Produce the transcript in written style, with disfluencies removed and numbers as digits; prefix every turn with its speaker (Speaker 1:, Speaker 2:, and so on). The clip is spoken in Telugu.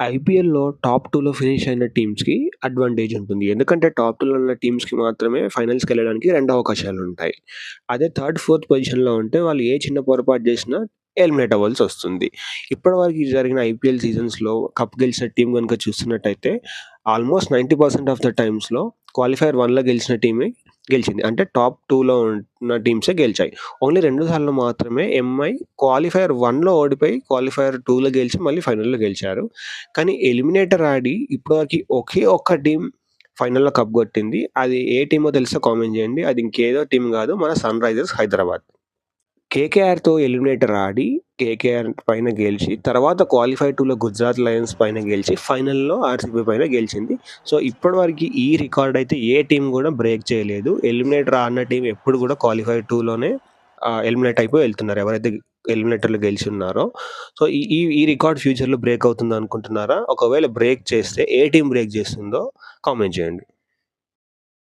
Speaker 1: ఐపీఎల్‌లో టాప్ 2లో ఫినిష్ అయిన టీమ్స్‌కి అడ్వాంటేజ్ ఉంటుంది. ఎందుకంటే టాప్ 2లో ఉన్న టీమ్స్‌కి మాత్రమే ఫైనల్స్‌కెళ్ళడానికి 2 అవకాశాలుంటాయి. అదే థర్డ్, ఫోర్త్ పొజిషన్‌లో ఉంటే వాళ్ళు ఏ చిన్న పొరపాటు చేసినా ఎలిమినేట్ అవ్వాల్సొస్తుంది. ఇప్పటివరకు జరిగిన ఐపీఎల్ సీజన్స్‌లో కప్ గెలిచిన టీమ్ గనుక చూస్తున్నట్టయితే ఆల్‌మోస్ట్ 90% ఆఫ్ ద టైమ్స్‌లో క్వాలిఫైయర్ 1లో గెలిచిన టీమే గెలిచింది. అంటే టాప్ 2లో ఉన్న టీమ్సే గెలిచాయి. ఓన్లీ 2 సార్లు మాత్రమే ఎంఐ క్వాలిఫైయర్ 1లో ఓడిపోయి క్వాలిఫైయర్ 2లో గెలిచి మళ్ళీ ఫైనల్‌లో గెలిచారు. కానీ ఎలిమినేటర్ ఆడి ఇప్పటివరకి ఒకే ఒక్క టీమ్ ఫైనల్‌లో కప్ కొట్టింది. అది ఏ టీమో తెలిస్తే కామెంట్ చేయండి. అది ఇంకేదో టీమ్ కాదు. మన సన్ రైజర్స్ హైదరాబాద్. కేకేఆర్‌తో ఎలిమినేటర్ ఆడి కేకేఆర్ పైన గెలిచి తర్వాత క్వాలిఫైర్ 2లో గుజరాత్ లయన్స్ పైన గెలిచి ఫైనల్‌లో ఆర్‌సీబీ పైన గెలిచింది. సో ఇప్పటివరకి ఈ రికార్డ్ అయితే ఏ టీమ్ కూడా బ్రేక్ చేయలేదు. ఎలిమినేటర్ ఆడిన టీమ్ ఎప్పుడు కూడా క్వాలిఫైర్ 2లోనే ఎలిమినేట్ అయిపోయి వెళ్తున్నారు. ఎవరైతే ఎలిమినేటర్‌లో గెలిచి ఉన్నారో. సో ఈ ఈ ఈ రికార్డ్ ఫ్యూచర్‌లో బ్రేక్ అవుతుందనుకుంటున్నారా? ఒకవేళ బ్రేక్ చేస్తే ఏ టీమ్ బ్రేక్ చేస్తుందో కామెంట్ చేయండి.